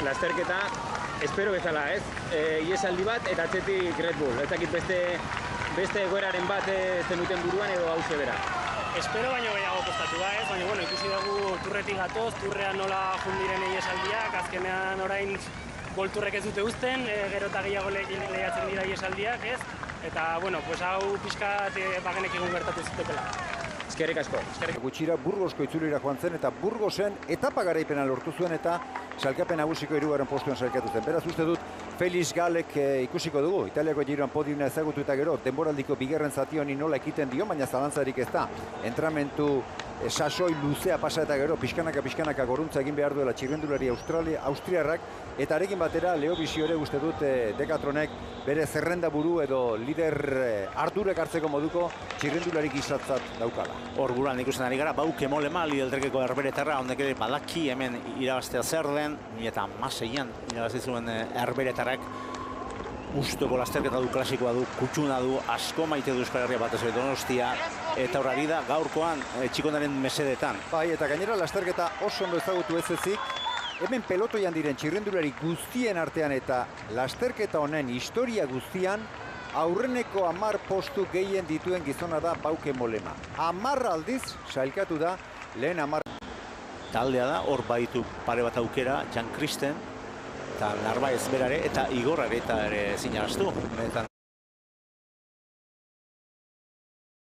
Lasterketa, espero bezala, ez? Iesaldi bat eta atzetik Red Bull. Ez dakit beste egoeraren bat zenuten buruan edo hauze bera. Espero baino gehiago kostatu da, ez? Baina, ikusi dugu turretik gatoz, turrean nola jundiren iesaldiak, azkenean orain golturrek ez dute uzten, gero eta gehiago lehiatzen dira iesaldiak, ez? Eta, hau pixkat bagenek egun gertatu zitekela. Eskerrik asko. Gutxira Burgosko itzulira joan zen eta Burgosen etapa garaipena lortu zuen eta sailkapen nagusiko 3. postuan sailkatu zen. Beraz uste dut Felix Galek ikusiko dugu. Italiako Giroan podiumna ezagutu eta gero denboraldiko bigarren zati honi nola ekiten dio, baina zalantzarik ez da. Entramentu sasoi luzea pasa eta gero pixkanaka goruntza egin behar duela txirrendulari austriarrak eta arekin batera Leo Bisiore uste dut Decatronek bere zerrenda buru edo lider ardurek hartzeko moduko txirrendularik izatzat daukala. Hor buruan ikusten ari gara, Bauke Molema, lideltrekeko Herberetarra, honek ere badaki hemen irabaztea zer den, eta maseian irabazizuen Herberetarrak usteko lasterketa du, klasikoa du, kutsuna du, asko maite du Euskal Herria batez Donostia, eta horari da gaurkoan txikonaren mesedetan. Bai, eta gainera lasterketa oso ondo ezagutu ez ezik, hemen pelotoian diren txirrendulari guztien artean eta lasterketa honen historia guztian, aurreneko 10 postu gehien dituen gizona da Bauke Molema. 10 aldiz sailkatu da lehen 10. Taldea da, hor baditu pare bat aukera, Jan Kristen, eta Narbaez berare, eta Igorrare eta ere zinaraztu.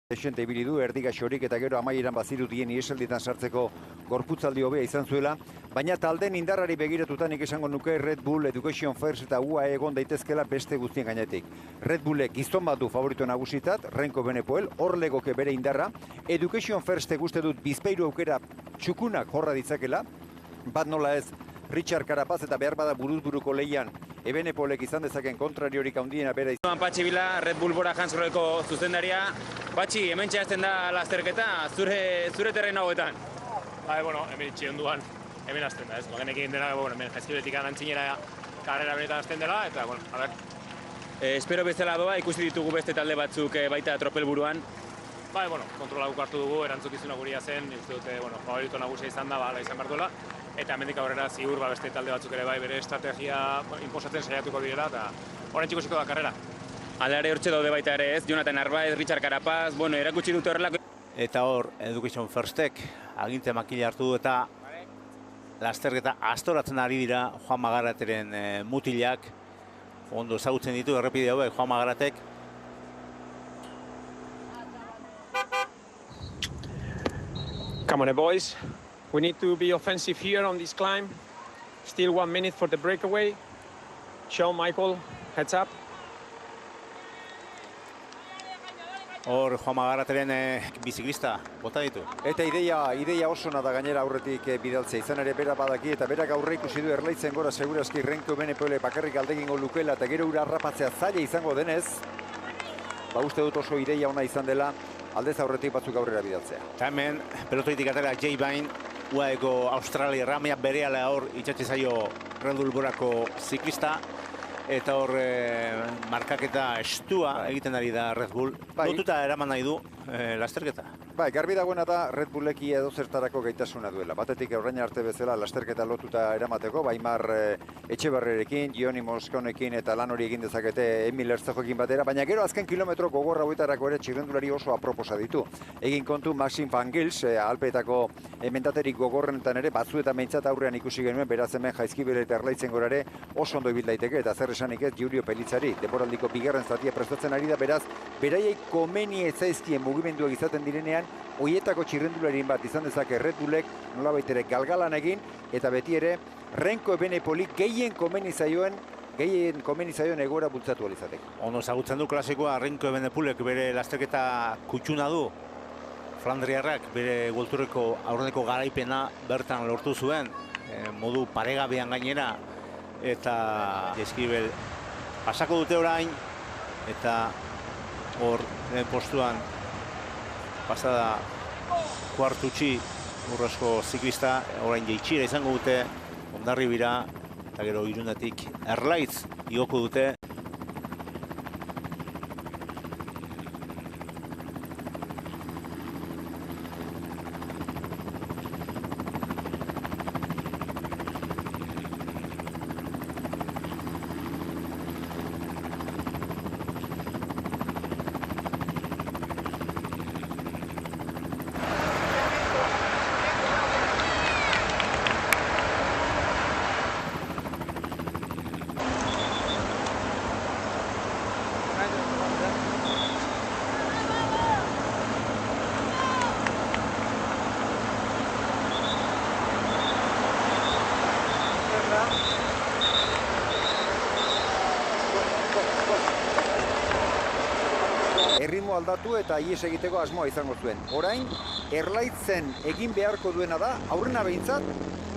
Desente ibili du, erdigaxorik eta gero amaieran bazirudien iesalditan sartzeko gorputzaldi hobea izan zuela, baina talden indarrari begiratutan esango nuke Red Bull, Education First eta UAE egon daitezkela beste guztien gainetik. Red Bullek gizon bat du favorito nagusitat, Renko Benepoel, hor legoke bere indarra, Education Firstek uste dut bizpairu aukera txukunak jorra ditzakela, bat nola ez Richard Carapaz eta behar bada buruz-buruko lehian Ebenepolek izan dezaken kontrariorik handiena bera izan. Patxi Bila, Red Bull Bora Hansgroheko zuzendaria. Patxi, hemen txazten da lasterketa, zure terren hauetan. Hemen txionduan, hemen azten da, ez? Bagenekin dena, hemen jaizkibetik antzinera karrera benetan azten dela, eta, a ber. Espero bezala doa, ikusi ditugu beste talde batzuk baita tropel buruan. Kontrola hartu dugu, erantzukizuna guria zen, uste dute, favorito nagusia izan da, izan behar duela. Eta hemendik aurrera ziur beste talde batzuk ere bai bere estrategia inposatzen saiatuko direla eta orain ikusiko da karrera. Alare hortxe daude baita ere ez, Jonathan Narbaez, Richard Carapaz, erakutsi dute horrelako. Eta hor, Education Firstek aginte makila hartu du eta lasterketa astoratzen ari dira Juan Magarateren mutilak. Ondo ezagutzen ditu errepide hauek Juan Magaratek. Come on, boys. We need to be offensive here on this climb. Still 1 minute for the breakaway. Shawn Michael, heads up. Hor, Juan Magarateren biziklista, bota ditu. Eta ideia oso da gainera aurretik bidaltzea. Izan ere bera badaki eta berak aurre ikusi du erlaitzen gora segurazki Renko Benepoele bakarrik aldegingo lukela eta gero ura harrapatzea zaila izango denez. Uste dut oso ideia ona izan dela aldez aurretik batzuk aurrera bidaltzea. Eta hemen, pelotoitik atera Jay Bain, UAEko Australia ramia berehala hor itxatxe zaio Red Bull Borako ziklista. Eta hor markaketa estua egiten ari da Red Bull. Lotuta eraman nahi du lasterketa. Garbi dagoena da Red Bulleki edo zertarako gaitasuna duela. Batetik aurraina arte bezala lasterketa lotuta eramateko, Baimar Etxebarrerekin, Joni Moskonekin eta lan hori egin dezakete Emil Erzajoekin batera, baina gero azken kilometro gogorra hauetarako ere txirrendulari oso aproposa ditu. Egin kontu Maxim Van Gils, Alpeetako mendaterik gogorrenetan ere, batzuetan behintzat aurrean ikusi genuen, beraz hemen Jaizkibel eta Erlaitzen gorare oso ondo ibil daiteke, eta zer esanik ez Julio Pelitzari, denboraldiko bigarren zatia prestatzen ari da, beraz, beraiek komeni ezaizkien mugimenduak izaten direnean, hoietako txirrendularien bat izan dezake Red Bullek nolabait ere galgalan egin, eta beti ere Renko Benepolik gehien komeni zaioen egoera bultzatu alizateko. Ondo ezagutzen du klasikoa Renko Benepolek bere lasterketa kutsuna du. Flandriarrak bere golturreko aurreneko garaipena bertan lortu zuen, modu paregabean gainera, eta Jaizkibel pasako dute orain, eta hor postuan pasada kuartutxi urrezko ziklista, orain jaitxira izango dute, Hondarribira, eta gero Irunetik Erlaitz igoko dute. asmo aldatu eta ies egiteko asmoa izango zuen. Orain, erlaitzen egin beharko duena da, aurrena behintzat,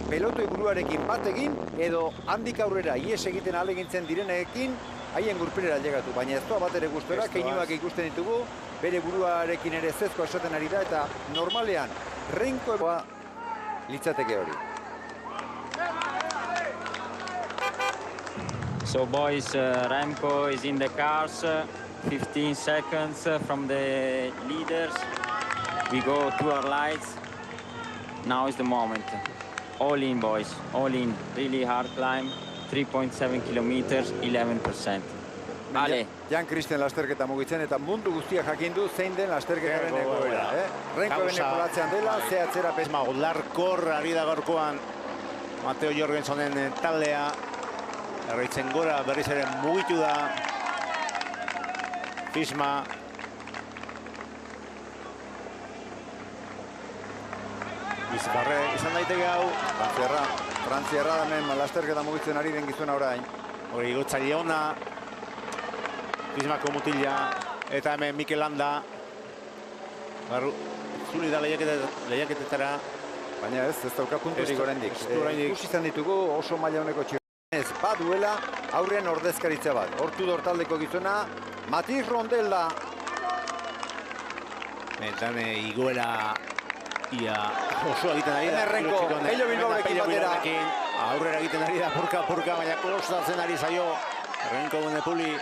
pelotoi buruarekin bat egin, edo handik aurrera ies egiten ahalegintzen direnekin, haien gurpilera llegatu. Baina ez doa bat ere gustora, keinuak ikusten ditugu, bere buruarekin ere ezezko esaten ari da, eta normalean, Renkoa litzateke hori. So boys, Remco is in the cars, 15 seconds from the leaders. We go to our lights. Now is the moment. All in, boys, all in. Really hard climb, 3.7 kilometers, 11%. Ale. Jan Kristen lasterketa mugitzen eta mundu guztia jakin du zein den lasterketaren egoera. Renko bene kolatzean dela, ze atzera pesma. Larkor ari da gaurkoan Mateo Jorgensonen taldea. Erraitzen gora berriz ere mugitu da Fisma. Bizbarre izan daiteke hau. Frantziarra da hemen lasterketa mugitzen ari den gizuna orain. Hori gotzaile ona. Fismako mutila, eta hemen Mikel Landa. Zuli da lehiaketetara. Baina ez dauka punturik oraindik. Ikusi izan ditugu oso maila honeko txirrenez baduela aurren ordezkaritza bat. Hortu dortaldeko gizona, Matiz Rondel da. Metan igoera ia oso egiten ari da. Renko, Pello Bilbaorekin batera. Aurrera egiten ari da purka, baina kostatzen ari zaio. Renko Benepuli.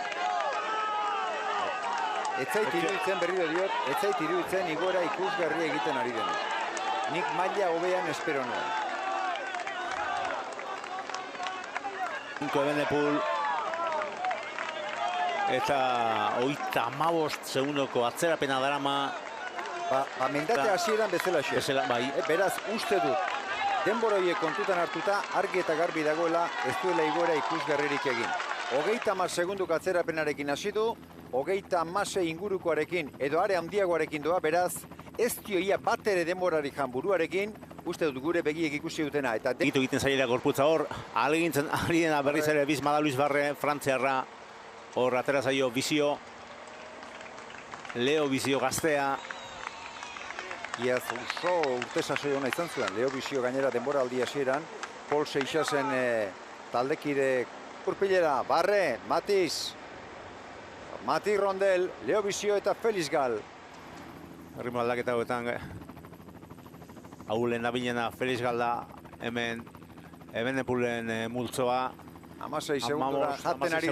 Etzait iruditzen berriro diot, etzait iruditzen igoera ikusgarria egiten ari dena. Nik maila hobean espero nuen. Renko Benepul. Eta 35 segundoko atzerapena darama. Mendate hasieran bezala xe. Beraz, uste dut, denbora horiek kontutan hartuta, argi eta garbi dagoela ez duela igoera ikusgarririk egin. 30 segunduko atzerapenarekin hasi du, 36 ingurukoarekin edo are handiagoarekin doa, beraz, ez dioia bat ere denborarik jan buruarekin, uste dut gure begiek ikusi dutena. Gitu egiten zailera gorputza hor, alegintzen ari dena berriz ere Bismada Luis Barre, Frantziarra, hor atera zaio Bizio, Leo Bizio gaztea. Iaz oso urte sasoi hona izan zuen, Leo Bizio gainera denbora aldi hasieran, Pol Seixasen taldekide Urpilera, Barre, Matiz Rondel, Leo Bizio eta Felix Gal. Erritmo aldaketa hauetan haulen nabilena Felix Gal da, hemen Ebenepulen multzoa. 16 segundura, jaten ari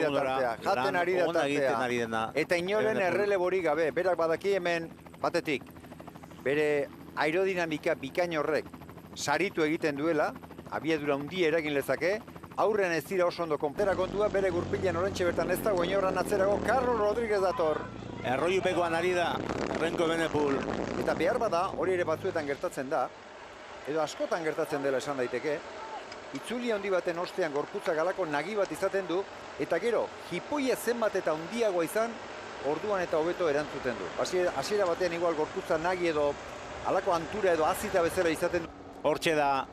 da tartea. Eta inoren erreleborik gabe, berak badaki hemen batetik. Bere aerodinamika bikain horrek saritu egiten duela, abiadura hundi eragin lezake, aurren ez dira oso ondo konpera kontua, bere gurpilean orentxe bertan ez dago, inorran atzerago, Carlos Rodríguez dator. Erroiupekoan ari da, Renko Benepul. Eta behar bada, hori ere batzuetan gertatzen da, edo askotan gertatzen dela esan daiteke, itzuli handi baten ostean gorputza galako nagi bat izaten du, eta gero, jipoia zenbat eta handiagoa izan, orduan eta hobeto erantzuten du. Hasiera batean igual gorputza nagi edo halako antura edo azita bezala izaten du. Hortxe da.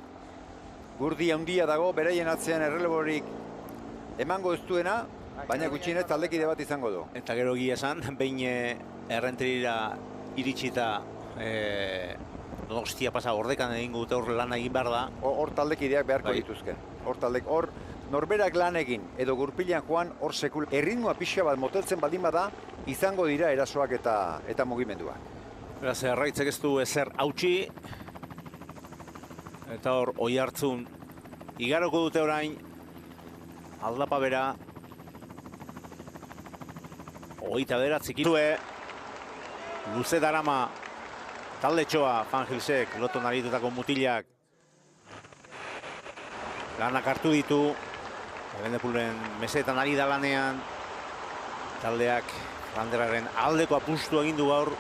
Gurdi handia dago, beraien atzean erreleborik emango ez duena, baina gutxienez taldekide bat izango du. Eta gero egia esan, behin Errenterira iritsita Donostia pasa gordekan egingo dute hor lan egin behar da. Hor taldekideak beharko dituzke. Hor norberak lan egin edo gurpilean joan hor sekul. Erritmoa pixka bat moteltzen baldin bada izango dira erasoak eta mugimenduak. Beraz, erraitzek ez du ezer hautsi. Eta hor, Oiartzun igaroko dute orain. Aldapa bera. 29 kilue. Luze darama. Talde txoa, Fangilsek, loton aritutako mutilak. Lanak hartu ditu. Ebenepulen mesetan ari da lanean. Taldeak Landeraren aldeko apustu egin du gaur.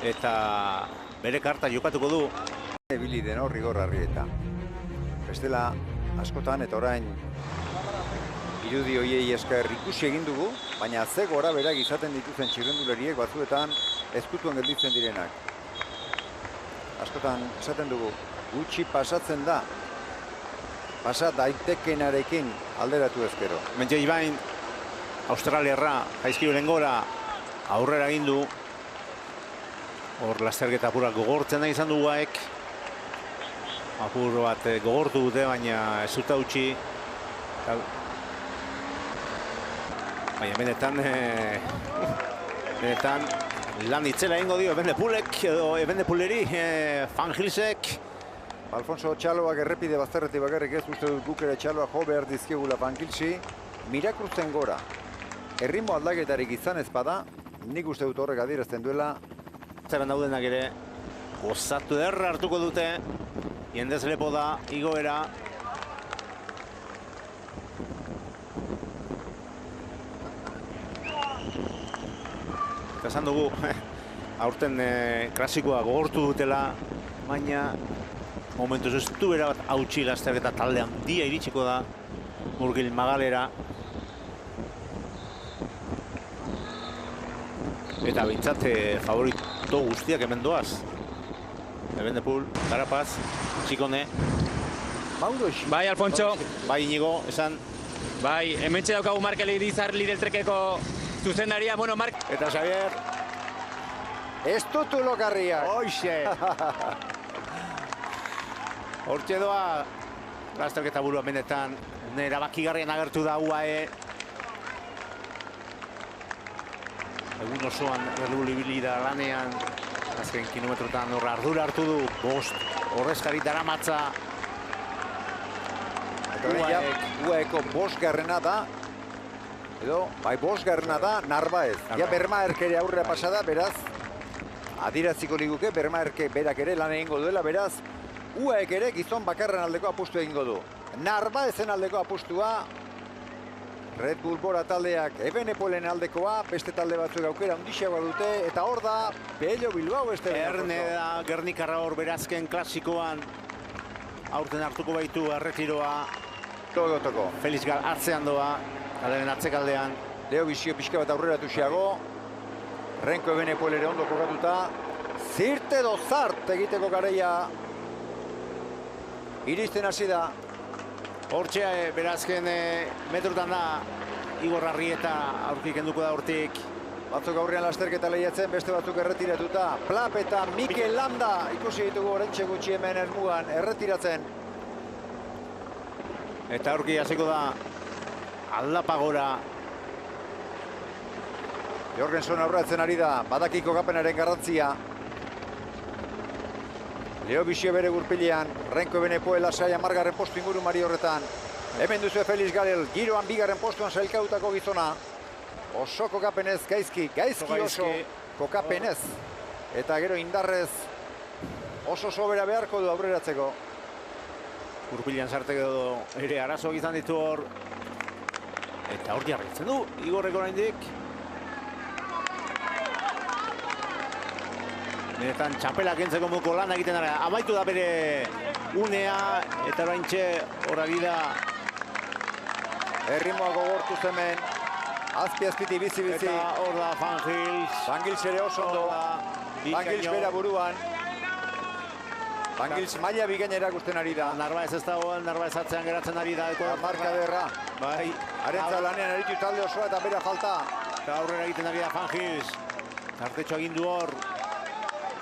Eta bere karta jokatuko du. Ebili den hor Igor Arrieta. Bestela askotan eta orain irudi hoiei esker ikusi egin dugu, baina ze gora berak izaten dituzten txirrendulariek batzuetan ezkutuan gelditzen direnak. Askotan esaten dugu, gutxi pasatzen da. Pasa daitekenarekin alderatu ezkero. Mentxe Ibain, Australiarra, jaizkiroren gora, aurrera egin du. Hor lasterketa apura gogortzen da izan du Uaek. Apur bat gogortu dute, baina ez dut utzi. Baina benetan lan itzela egingo dio Ebenepulek edo Ebenepuleri, Van Gilsek. Alfonso Txaloak errepide bazterretik bakarrik ez, uste dut guk ere Txaloa jo behar dizkigula Van Gilsi. Mirakurtzen gora. Erritmo aldaketarik izan ez bada, nik uste dut horrek adierazten duela. Zeran daudenak ere gozatu derra hartuko dute. Jendez lepo da, igoera. Eta esan dugu, aurten klasikoa gogortu dutela, baina momentuz ez du bera bat hautsi lasterketa taldean dia iritsiko da Murgil Magalera. Eta bintzat favorito guztiak hemen doaz. Ebenepul, Carapaz, Txikone. Bai, Alfonso. Bai, Inigo, esan. Bai, hementxe daukagu Markel Irizar Lidl-trekeko zuzendaria. Bueno, Eta Xavier. Ez dutu lokarriak. Hoxe! Hortxe doa, lasterketa burua benetan, erabakigarrian agertu da UAE. Egun osoan erlibili da lanean, azken kilometrotan horra ardura hartu du, bost, horrezkari daramatza. UAEko bosgarrena da, edo, bai bosgarrena da, Narbaez. Ja Bermaerk ere aurrera pasada, beraz, adiraziko liguke, Bermaerk berak ere lan egingo duela, beraz, UAEk ere gizon bakarren aldeko apustu egingo du. Narbaezen aldeko apustua, Red Bull Bora taldeak Ebenepolen aldekoa, beste talde batzuk aukera ondixeagoa dute, eta hor da, Pello Bilbao este. Erne da, Gernikarra hor berazken klasikoan, aurten hartuko baitu erretiroa. Toko. Felix Gal atzean doa, alderen atzekaldean. Leo Bizio pixka bat aurrera tuxiago. Renko Ebenepol ere ondo kokatuta. Zirte do zart egiteko gareia. Iristen hasi da. Hortxe berazken metrotan da, Igor Arrieta aurkik enduko da hortik. Batzuk aurrean lasterketa lehiatzen, beste batzuk erretiratuta. Plap eta Mikel Landa ikusi ditugu orentxe gutxi hemen ermugan erretiratzen. Eta aurki hasiko da aldapagora. Jorgenson aurratzen ari da, badakiko gapenaren garrantzia. Leo Bizio bere gurpilean, Renko Ebenepoel lasai 10. postu inguru mari horretan. Hemen duzu Felix Galel, giroan 2. postuan sailkautako gizona. Oso kokapenez, gaizki oso kokapenez. Eta gero indarrez oso sobera beharko du aurreratzeko. Gurpilean sarteko ere arazoak izan ditu hor. Eta hor jarraitzen du, Igorrek oraindik. Benetan txapela kentzeko muko lan egiten dara. Amaitu da bere unea eta oraintxe hor ari da. Erritmoa gogortu hemen. Azpi bizi. Eta hor da Van Gils. Van Gils ere oso ondo. Van Gils bera buruan. Van Gils maila bikaina erakusten ari da. Narbaez ez dagoen, Narbaez atzean geratzen ari da. Marka derra. Bai. Arentza lanean aritu talde osoa eta bera falta. Eta aurrera egiten ari da Van Gils. Tartetxo agindu hor.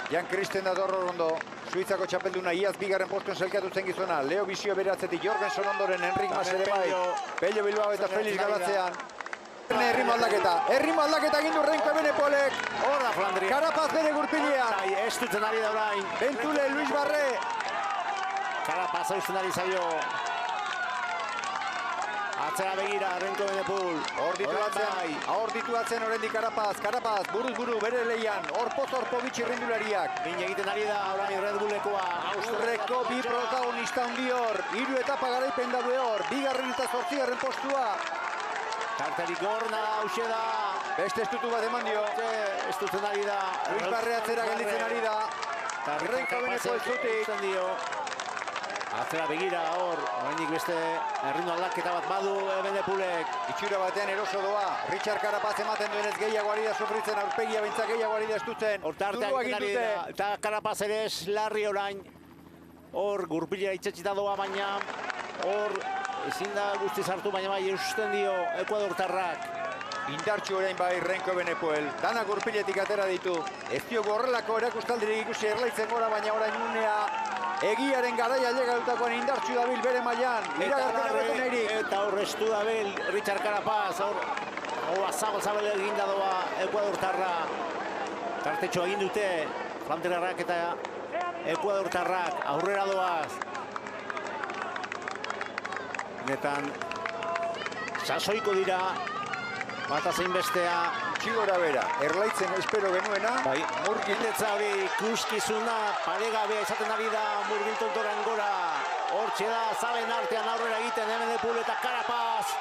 Jan Kristen da dorro ondo. Suitzako txapelduna iaz 2. postuen sailkatu zen gizona. Leo Bizio bere atzetik, Jorgenson ondoren, Enrik Mas ere bai. Pello Bilbao eta Felix galatzean. Erritmo aldaketa egin du Renko Ebenepolek. Hor da Flandria. Carapaz bere gurpilean. Ez dutzen ari da orain. Bentule, Luis Barre. Carapaz eusten ari zaio. Atzera begira, Renko Ebenepol. Hor ditulatzen oraindik Carapaz. Carapaz, buruz buru bere leian. Hor poz bitxirrindulariak. Min egiten ari da orain Red Bullekoa. Austreko bi protagonista handi hor. 3 etapa garaipen daude hor. 2. eta 8. postua. Karterik gorna hause da. Beste estutu bat eman dio. Estutzen ari da. Luis Barre atzera gelditzen ari da. Renko Ebenepol zutik. Atzera begira hor, oraindik beste erritmo aldaketa bat badu Ebenepulek. Itxura batean eroso doa. Richard Carapaz ematen duenez gehiago ari da sufritzen, aurpegia bintzak gehiago ari da estutzen. Hortarteak ari da, eta Carapaz ere larri orain. Hor gurpila itxetxita doa baina, hor ezin da guztiz hartu, baina bai eusten dio Ekuadortarrak. Indartxu orain bai Renko Evenepoel. Dana gurpiletik atera ditu. Ez diogu horrelako erakustaldirik ikusi Erlaitzen gora, baina orain unea egiaren garaia legautakoan indartxu dabil bere mailan. Eta horrestu dabil Richard Carapaz. Hau zabal egin dadoa Ekuadortarra. Tartetxo egin dute Flandriarrak eta Ekuadortarrak aurrera doaz. Netan sasoiko dira. Bata zein bestea. Txigora bera, Erlaitzen espero genuena. Bai, murgildetza hori ikuskizuna, paregabea izaten ari da Murgiltontoran gora. Hortxe da, zalen artean aurrera egiten Evenepoel eta Carapaz.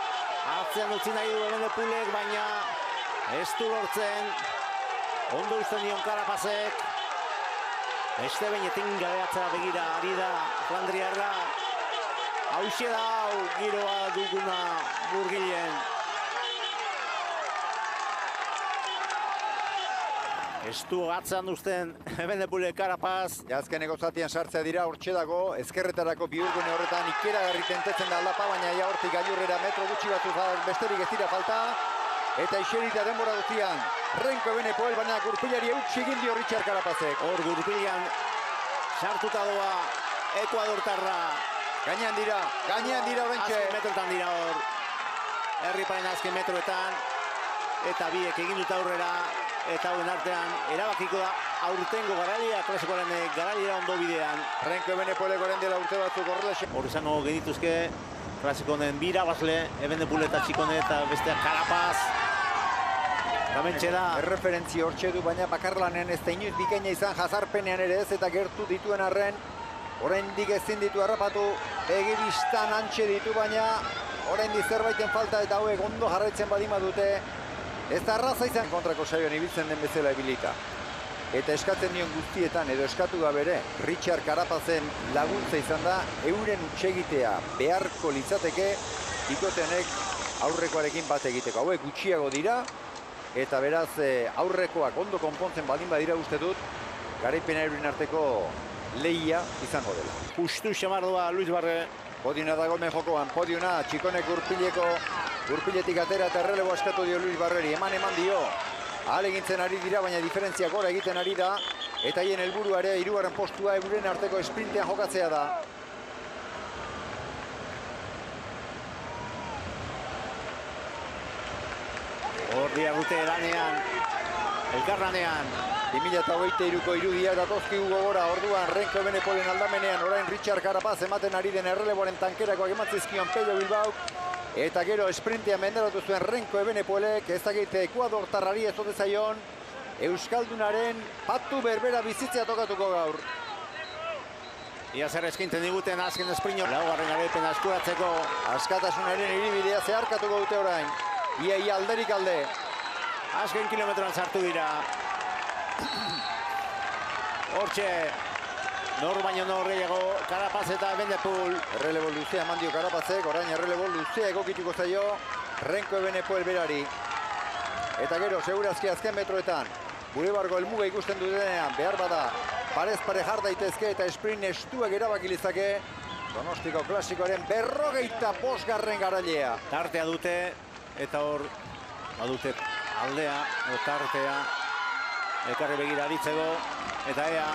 Atzean utzi nahi du Evenepoelek, baina ez du lortzen. Ondo uzten dion Carapazek. Beste behin etengabe atzera begira ari da Flandriarra. Hauxe da, giroa duguna Murgilen. Ez du atzean duzten Evenepoelek Carapaz. Azkeneko zatian sartzea dira, hortxe dago, ezkerretarako bihurgune horretan ikeragarri tentetzen da aldapa, baina ja hortik gailurrera metro gutxi batzu besterik ez dira falta. Eta iserita denbora guztian, Renko Evenepoel, baina gurpilari eutsi egin dio Richard Carapazek. Hor gurpilan sartuta doa Ekuadortarra. Gainean dira horrentxe. Azken metroetan dira hor. Herriparen azken metroetan. Eta biek egin dut aurrera. Eta hauen artean erabakiko da aurtengo garalia, klasikoaren garalia ondo bidean. Renko Evenepoelek orain dela urte batzuk horrela. Hor izango genituzke klasikonen bi irabazle, Evenepoel eta Txikone eta bestea Carapaz. Gamentxe da. Erreferentzi hortxe du, baina bakarlanen ez da inoiz bikaina izan jazarpenean ere ez, eta gertu dituen arren, oraindik ezin ditu harrapatu, begibistan antxe ditu, baina oraindik zerbaiten falta eta hauek ondo jarraitzen badima dute. Ez da arraza izan kontrako saioan ibiltzen den bezala ibilita. Eta eskatzen dion guztietan, edo eskatu da bere, Richard Carapazen laguntza izan da, euren utxegitea beharko litzateke, ikotenek aurrekoarekin bat egiteko. Hauek gutxiago dira, eta beraz aurrekoak ondo konpontzen baldin badira uste dut, garaipena euren arteko lehia izango dela. Justu xamardoa Luis Barre. Podiona dago hemen jokoan, podiona, Txikonek gurpiletik atera eta errelebo askatu dio Luis Barreri, eman dio. Ahalegintzen ari dira, baina diferentzia gora egiten ari da, eta hien helburua ere hirugarren postua euren arteko esprintean jokatzea da. Hor dute lanean, elkarlanean. 2023ko irudia datoskigu gogora, orduan Renko Evenepoelen aldamenean, orain Richard Carapaz ematen ari den erreleboaren tankerakoak ematzizkion Pello Bilbao. Eta gero esprintean menderatu zuen Renko Evenepoelek, ez dakite Ekuadortarrari ez ote zaion, Euskaldunaren patu berbera bizitzea tokatuko gaur. Ia zer eskinten diguten azken esprino. Laugarren garaipena eskuratzeko. Askatasunaren iribidea zeharkatuko dute orain. Ia alderik alde. Azken kilometroan sartu dira. Hortxe, nor baino nor gehiago, Carapaz eta Evenepoel. Errelebo luzea eman dio Carapazek, orain errelebo luzea egokituko zaio Renko Evenepoel berari. Eta gero, segurazki azken metroetan, Bulebargo helmuga ikusten dutenean, behar bada, parez pare jar daitezke eta sprint estuak erabakilizake Donostiko klasikoaren 45. garailea. Tartea dute, eta hor, badute aldea, tartea, elkarri begira aditzeko, eta ea,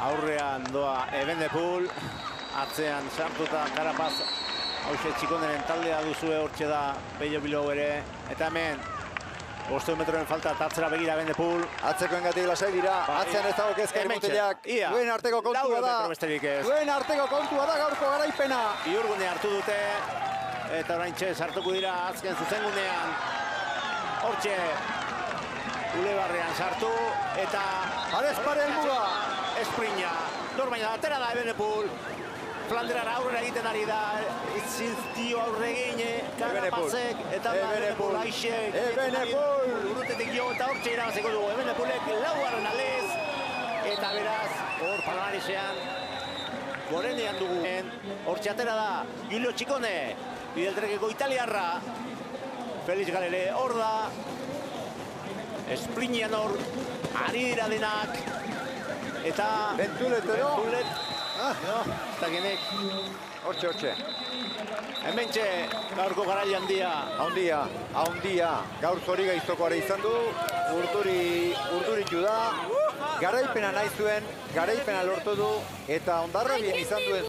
aurrean doa Evenepoel, atzean sartuta Carapaz, hauxe Txikoneren taldea duzue hortxe da Pello Bilbao ere, eta hemen, 500 metroen falta atzera begira Evenepoel. Atzekoengatik lasai dira, atzean ez dago kezkari mutilak, duen arteko kontua da, gaurko garaipena. Bihurgune hartu dute, eta oraintxe sartuko dira azken zuzengunean, hortxe, Ulebarrean sartu, eta parez pare helmuga. Esprina, norbaina atera da Evenepoel. Flandriara aurrera egiten ari da, itziztio aurre egine, Carapazek, eta Evenepoel aixek. Evenepoel! Urutetik jo, eta hortxe irabazeko dugu. Evenepoelek laugarren alez, eta beraz, hor Palmarisean, gorenean dugu. Hortxe atera da, Giulio Txikone, bideltrekeko italiarra, Felix Galere hor da, Esprinean hor, ari dira denak, eta... Bentulet edo? Bentulet, no, eta genek. Hortxe. Hementxe gaurko garai handia. Haundia. Gaur zori gaiztokoare izan du, urduritu da, garaipena nahi zuen, garaipena lortu du, eta Hondarribien izan duen